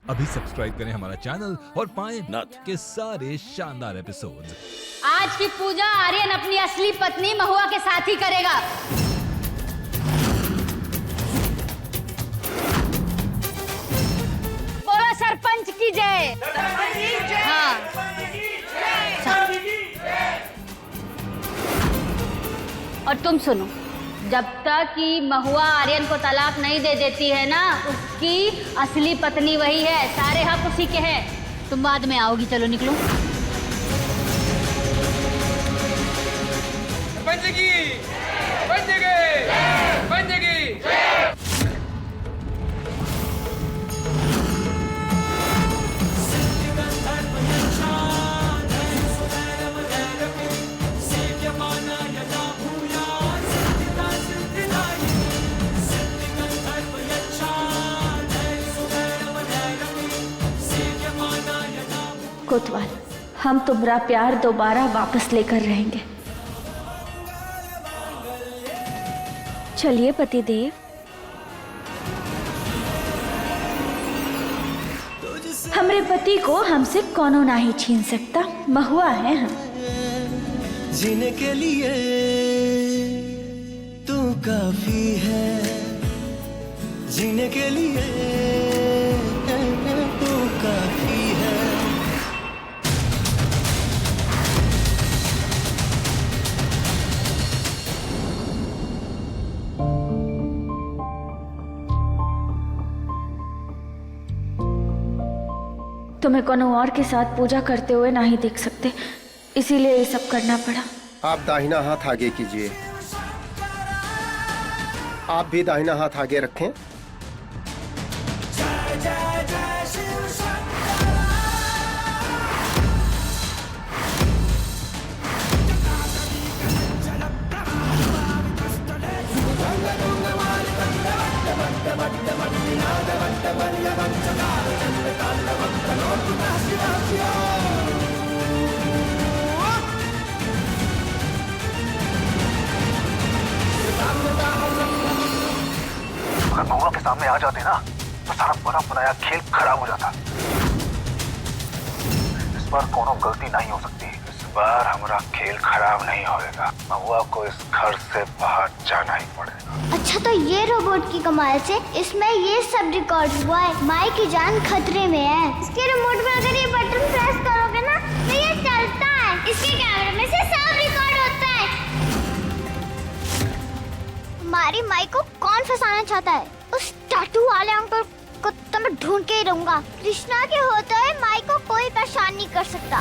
अभी सब्सक्राइब करें हमारा चैनल और पाएं नथ के सारे शानदार एपिसोड्स। आज की पूजा आर्यन अपनी असली पत्नी महुआ के साथ ही करेगा। बोलो सरपंच की जय। हाँ। और तुम सुनो, जब तक कि महुआ आर्यन को तलाक नहीं दे देती है ना, उसकी असली पत्नी वही है, सारे हक उसी के हैं। तुम बाद में आओगी, चलो निकलो। बंदगी बंदगी बंदगी। कोतवाल, हम तुम्हारा प्यार दोबारा वापस लेकर रहेंगे। चलिए पतिदेव। हमरे पति को हमसे कौनो नहीं छीन सकता। महुआ है हम। जीने के लिए तू काफी है, जीने के लिए तू काफी है। तुम्हें कोनो और के साथ पूजा करते हुए नहीं देख सकते, इसीलिए ये सब करना पड़ा। आप दाहिना हाथ आगे कीजिए। आप भी दाहिना हाथ आगे रखें। अगर महुआ के सामने आ जाते ना तो सारा बना बनाया खेल खराब हो जाता। इस बार कोनो गलती नहीं हो सकती। इस बार हमारा खेल खराब नहीं होएगा। महुआ को इस घर से बाहर जाना ही पड़ेगा। अच्छा, तो ये रोबोट की कमाल से इसमें ये सब रिकॉर्ड हुआ है। माई की जान खतरे में है। इसके रिमोट में अगर ये बटन प्रेस करोगे ना तो ये चलता है। इसके कैमरे में से सब रिकॉर्ड होता है। हमारी माई को कौन फंसाना चाहता है? उस टैटू वाले अंकल को तो मैं ढूंढ के ही रहूंगा। कृष्णा के होते हुए माई को कोई परेशान नहीं कर सकता।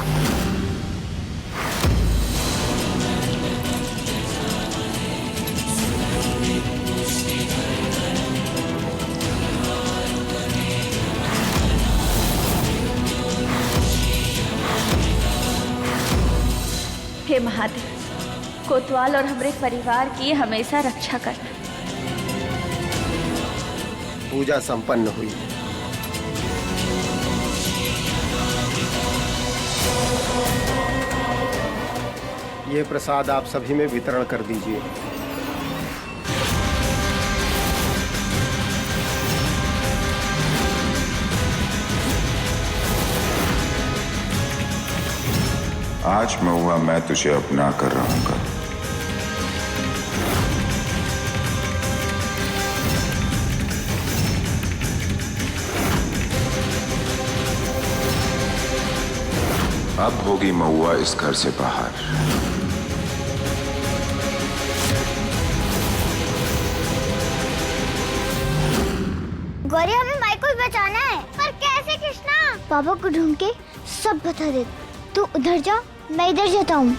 हे महादेव, कोतवाल और हमारे परिवार की हमेशा रक्षा करना। पूजा संपन्न हुई। ये प्रसाद आप सभी में वितरण कर दीजिए। आज महुआ मैं तुझे अपना कर रहूंगा। अब होगी महुआ इस घर से बाहर। गौरी, हमें माई को बचाना है, पर कैसे कृष्णा? पापा को ढूंढ के सब बता दे। तू उधर जा, मैं इधर जाता हूँ।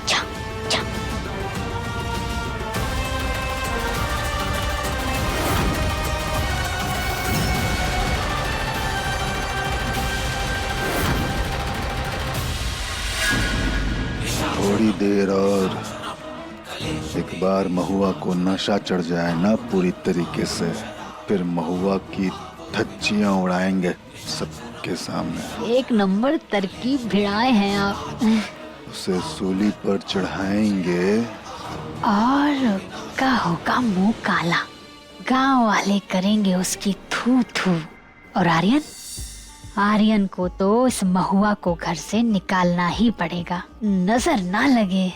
थोड़ी देर और एक बार महुआ को नशा चढ़ जाए ना पूरी तरीके से, फिर महुआ की धज्जियां उड़ाएंगे सबके सामने। एक नंबर तरकीब भिड़ाए हैं आप। उसे सूली पर चढ़ाएंगे और का होगा मुंह काला। गांव वाले करेंगे उसकी थू थू। और आर्यन आर्यन को तो इस महुआ को घर से निकालना ही पड़ेगा, नजर ना लगे।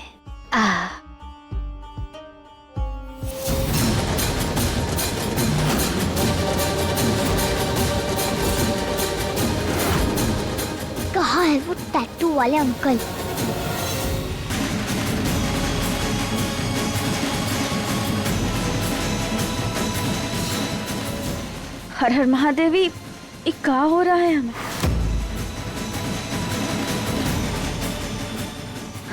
कहाँ है वो टैटू वाले अंकल? हर हर महादेवी, ये क्या हो रहा है हमें?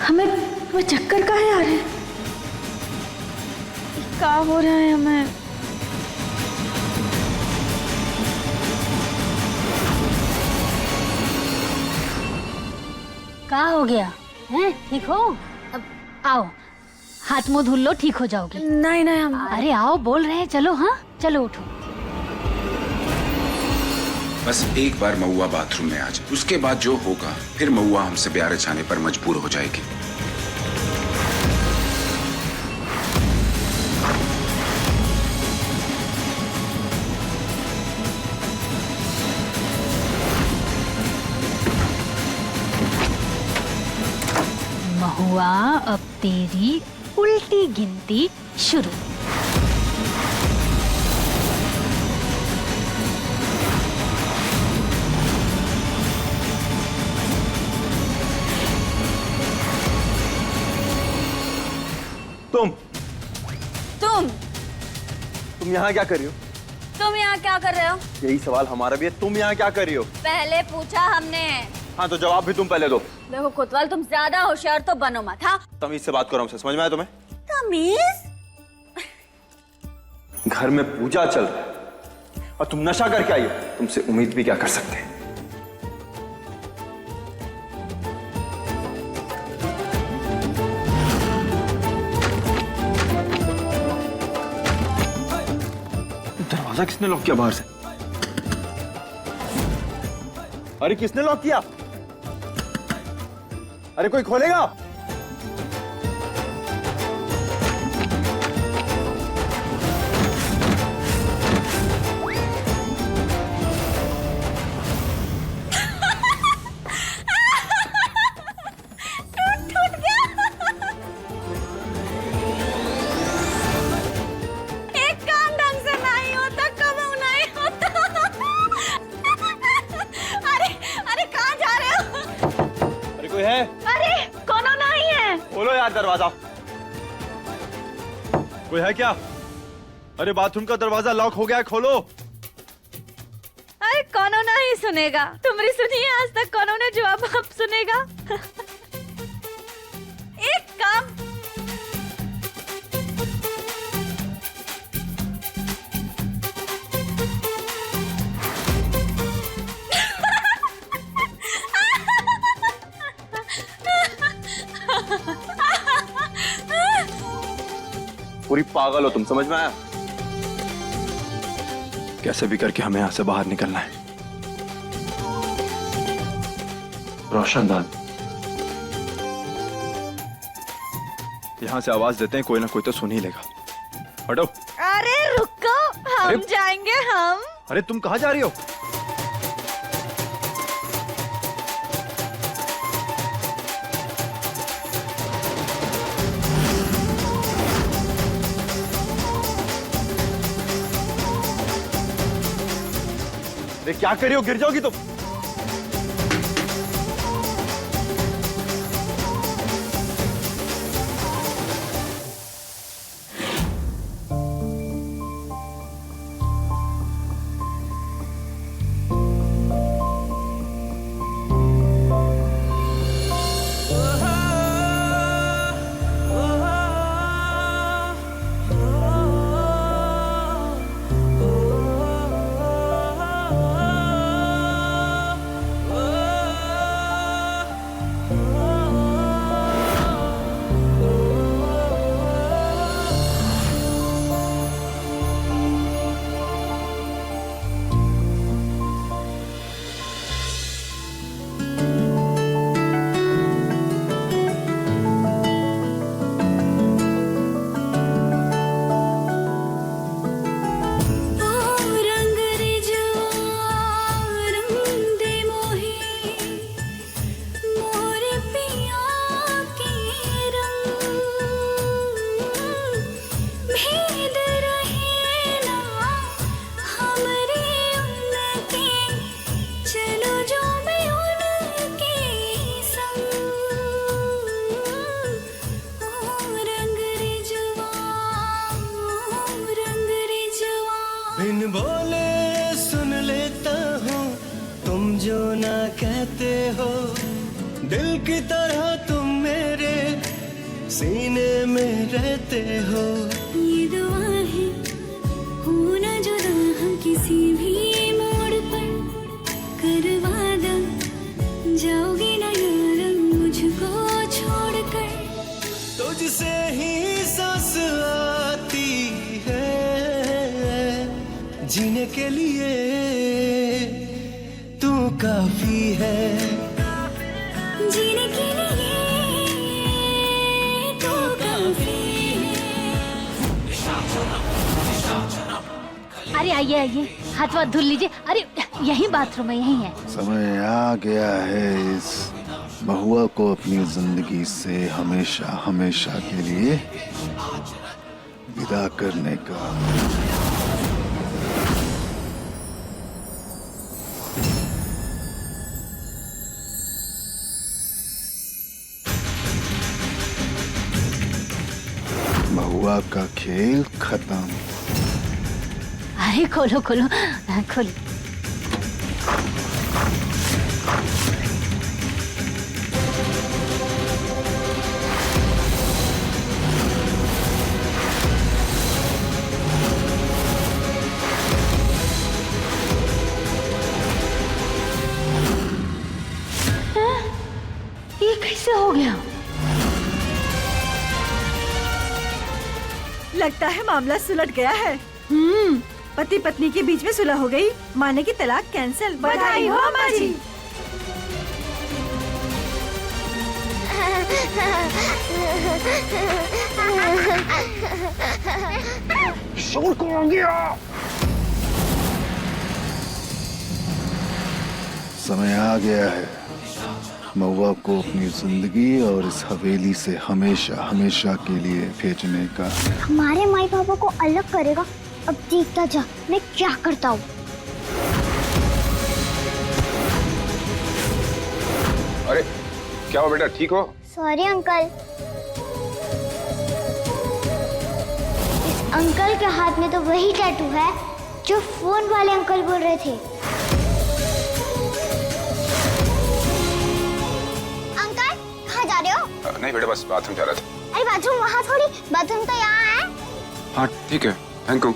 हमें चक्कर का है आ रहे? क्या हो रहा है हमें? क्या हो गया है? ठीक हो? अब आओ, हाथ मुंह धुल लो, ठीक हो जाओगे। नहीं नहीं हम अरे आओ, बोल रहे हैं, चलो। हाँ चलो, उठो। बस एक बार महुआ बाथरूम में आ जाए, उसके बाद जो होगा फिर महुआ हमसे प्यार छाने पर मजबूर हो जाएगी। महुआ, अब तेरी उल्टी गिनती शुरू। तुम यहाँ क्या कर रही हो? तुम यहाँ क्या कर रहे हो? यही सवाल हमारा भी है, तुम यहाँ क्या कर रही हो? पहले पूछा हमने। हाँ तो जवाब भी तुम पहले दो। देखो कोतवाल, तुम ज्यादा होशियार तो बनो मत। हाँ, तमीज से बात करो हमसे, समझ में आया तुम्हें? तमीज? घर में पूजा चल रहा है और तुम नशा करके आई हो, तुमसे उम्मीद भी क्या कर सकते हैं? दरवाजा किसने लॉक किया बाहर से? अरे किसने लॉक किया? अरे कोई खोलेगा? दरवाजा कोई है क्या? अरे बाथरूम का दरवाजा लॉक हो गया है, खोलो। अरे कौनो नहीं सुनेगा, तुम्हारी सुनिए आज तक, कौनो ने जवाब अब सुनेगा। एक काम पूरी पागल हो तुम, समझ में आया? कैसे भी करके हमें यहां से बाहर निकलना है। रोशनदान, यहां से आवाज देते हैं, कोई ना कोई तो सुन ही लेगा। हटो। अरे रुको, हम जाएंगे हम। अरे तुम कहां जा रही हो? क्या कर रही हो? गिर जाओगी तुम। चलो जो मैं उनके संग, ओ रंग रिजवा, ओ रंग रिजवा। बिन बोले सुन लेता हूँ तुम जो ना कहते हो, दिल की तरह तुम मेरे सीने में रहते हो। ये दुआ है हो ना जुदा हम किसी भी मोड़ पर, करवा दो जाओगे ना यार मुझको छोड़कर। तुझसे ही सांस आती है जीने के लिए, तू काफी है जीने के लिए, तू काफी अरे आइए आइए, हाथ वाथ धुल लीजिए। अरे यही बाथरूम है, यही है। समय आ गया है इस महुआ को अपनी जिंदगी से हमेशा हमेशा के लिए विदा करने का। महुआ का खेल खत्म। अरे खोलो खोलो खोलो। ये कैसे हो गया? लगता है मामला सुलझ गया है। पति पत्नी के बीच में सुलह हो गई, माने की तलाक कैंसिल। बधाई हो अम्मा जी। शोर कौन हो गया? समय आ गया है महुआ को अपनी जिंदगी और इस हवेली से हमेशा हमेशा के लिए भेजने का। हमारे माई पापा को अलग करेगा। अब देखता जा मैं क्या करता हूँ। अरे क्या हो बेटा, ठीक हो? Sorry uncle. इस अंकल के हाथ में तो वही टैटू है जो फोन वाले अंकल बोल रहे थे। अंकल कहाँ जा रहे हो? नहीं बेटा, बस बाथरूम जा रहा था। अरे बाथरूम वहाँ थोड़ी, बाथरूम तो यहाँ है। हाँ ठीक है, थैंक यू।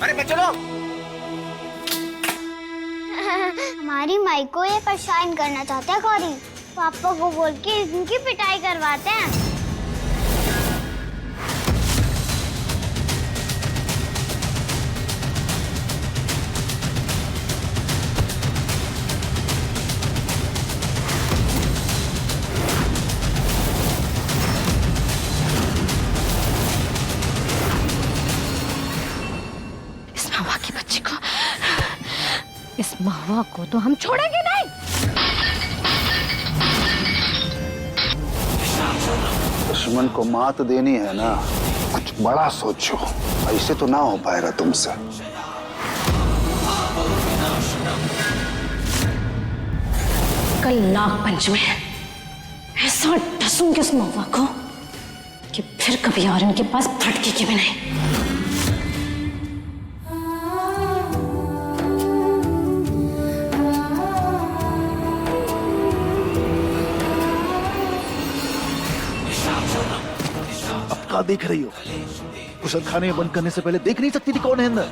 अरे चलो। हमारी माई को ये परेशान करना चाहते हैं गौरी। पापा को बोल के इनकी पिटाई करवाते हैं। इस महुआ को तो हम छोड़ेंगे नहीं। दुश्मन को मात देनी है ना, कुछ बड़ा सोचो, ऐसे तो ना हो पाएगा तुमसे। कल नाग पंचमी है, ऐसा डसूंगी उस महुआ को कि फिर कभी और इनके पास फटकी की भी नहीं। देख रही हो, कुशल खाने में बंद करने से पहले देख नहीं सकती थी कौन है अंदर?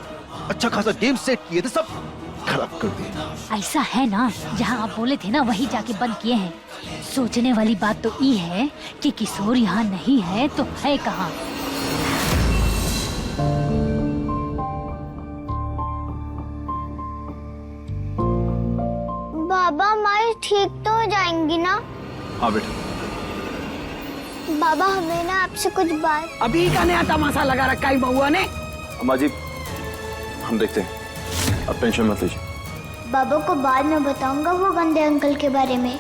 अच्छा खासा गेम सेट किए थे, सब खराब कर दिए। ऐसा है ना, जहाँ आप बोले थे ना वही जाके बंद किए हैं। सोचने वाली बात तो ये है कि किशोर यहाँ नहीं है तो है कहाँ? बाबा माई ठीक तो हो जाएंगी ना? हाँ बेटा। बाबा हमें ना आपसे कुछ बात। अभी का नया तमाशा लगा रखा है महुआ ने। अम्मा जी हम देखते हैं, अब टेंशन मत लीजिए। बाबा को बाद में बताऊंगा वो गंदे अंकल के बारे में।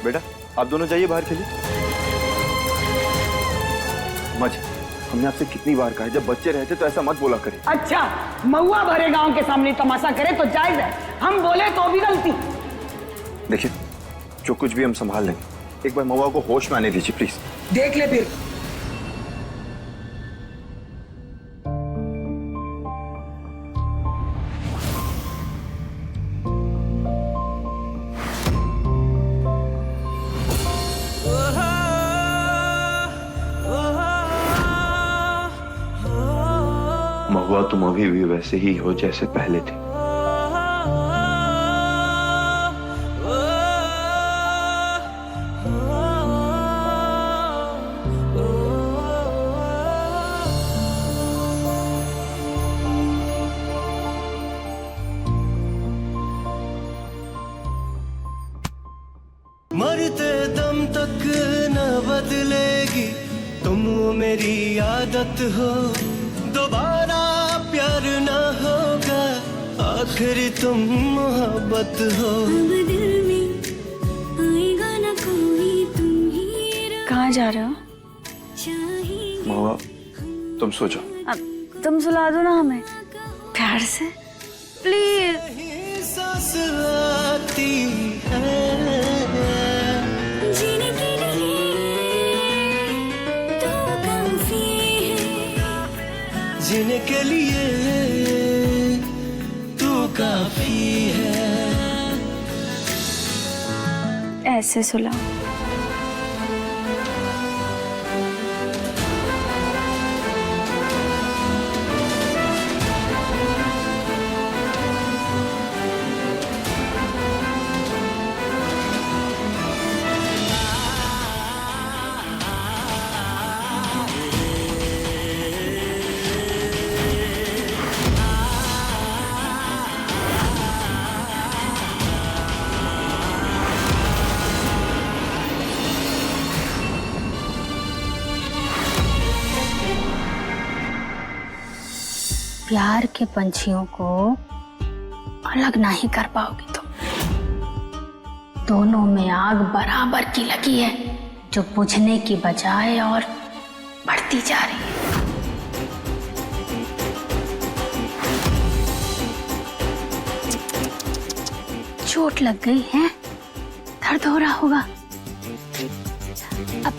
बेटा आप दोनों जाइए बाहर खेलिए। अम्मा जी, हमने आपसे कितनी बार कहा है जब बच्चे रहते तो ऐसा मत बोला करें। अच्छा, महुआ भरे गांव के सामने तमाशा करे तो जायज है, हम बोले तो भी गलती। देखिए, जो कुछ भी हम संभाल लेंगे, एक बार महुआ को होश में आने दीजिए प्लीज। देख ले फिर। महुआ, तुम अभी भी वैसे ही हो जैसे पहले थे। मरते दम तक न बदलेगी तुम, वो मेरी आदत हो। दोबारा प्यार न होगा, आखिरी तुम मोहब्बत हो। अब दिल में आएगा ना कोई, तुम ही कहाँ जा रहे हो? महुआ, तुम सो जाओ। अब तुम सुला दो ना हमें प्यार से, प्लीज। सांस आती है जीने के लिए तो काफी है, जीने के लिए तू काफी है। ऐसे सुलाओ। प्यार के पंछियों को अलग नहीं कर पाओगी तुम। दोनों में आग बराबर की लगी है, जो बुझने की बजाय और बढ़ती जा रही है। चोट लग गई है, दर्द हो रहा होगा। अब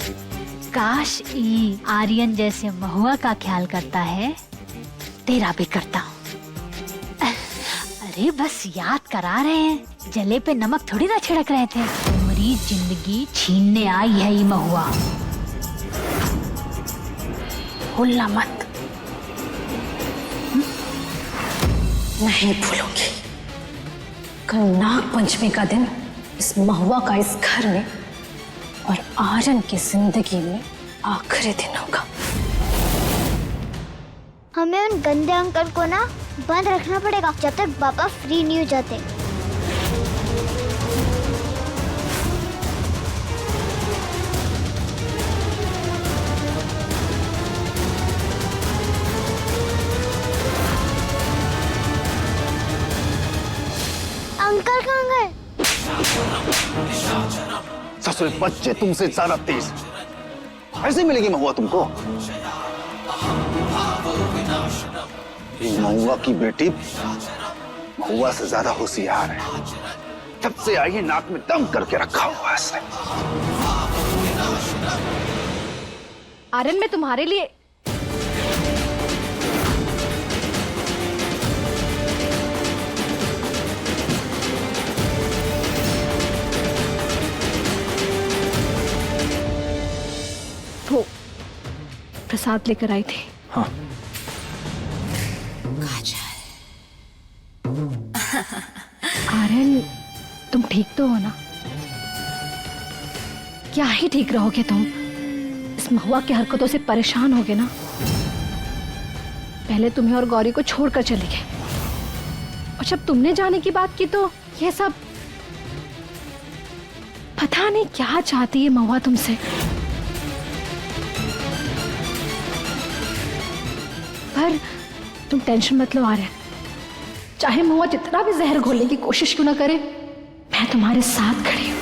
काश ये आर्यन जैसे महुआ का ख्याल करता है, तेरा भी करता हूँ। अरे बस याद करा रहे हैं, जले पे नमक थोड़ी ना छिड़क रहे थे। तुम्हारी जिंदगी छीनने आई है ये महुआ, भूलना मत। नहीं भूलूंगी। कल नाग पंचमी का दिन इस महुआ का इस घर में और आर्यन की जिंदगी में आखिरी दिन होगा। हमें उन गंदे अंकल को ना बंद रखना पड़ेगा जब तक पापा फ्री नहीं हो जाते। अंकल कहाँ गए? ससुर बच्चे तुमसे ज्यादा तेज ऐसे मिलेगी महुआ तुमको। महुआ की बेटी महुआ से ज्यादा होशियार है। जब से आई है नाक में दम करके रखा हुआ है इसने। आर्यन, मैं तुम्हारे लिए वो प्रसाद लेकर आई थी। हाँ। आर्यन, तुम ठीक तो हो ना? क्या ही ठीक रहोगे तुम? इस महुआ की हरकतों से परेशान होगे ना। पहले तुम्हें और गौरी को छोड़कर चली गई, और जब तुमने जाने की बात की तो ये सब, पता नहीं क्या चाहती है महुआ तुमसे। पर तुम टेंशन मत लो आर्यन, चाहे महुआ जितना भी जहर घोलने की कोशिश क्यों ना करे, मैं तुम्हारे साथ खड़ी हूं,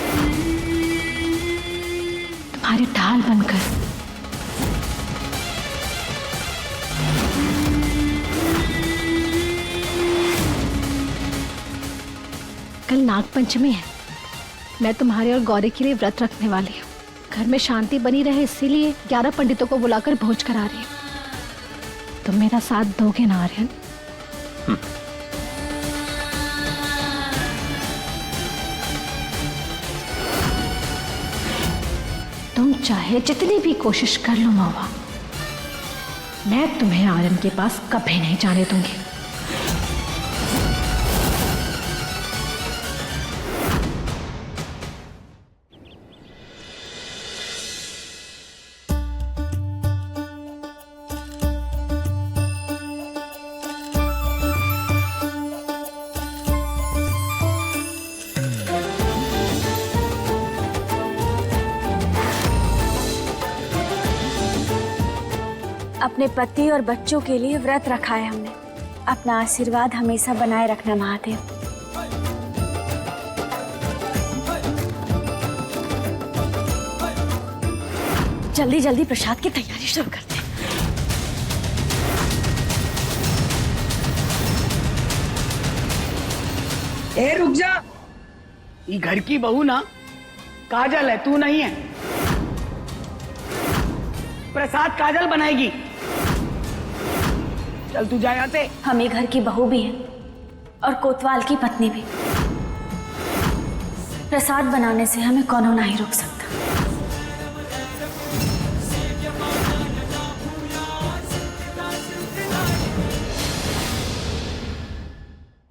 तुम्हारी ढाल बनकर। कल नाग पंचमी है। मैं तुम्हारे और गौरी के लिए व्रत रखने वाली हूँ। घर में शांति बनी रहे इसीलिए 11 पंडितों को बुलाकर भोज करा रही हूँ। तुम मेरा साथ दोगे ना आर्यन? तुम चाहे जितनी भी कोशिश कर लो महुआ, मैं तुम्हें आर्यन के पास कभी नहीं जाने दूंगी। अपने पति और बच्चों के लिए व्रत रखा है हमने। अपना आशीर्वाद हमेशा बनाए रखना महादेव। जल्दी जल्दी प्रसाद की तैयारी शुरू करते हैं। ए रुक जा, ये घर की बहू ना काजल है, तू नहीं है। प्रसाद काजल बनाएगी। चल तू जा यहाँ से। हम ये घर की बहू भी हैं और कोतवाल की पत्नी भी। प्रसाद बनाने से हमें कौनो नहीं रोक सकता।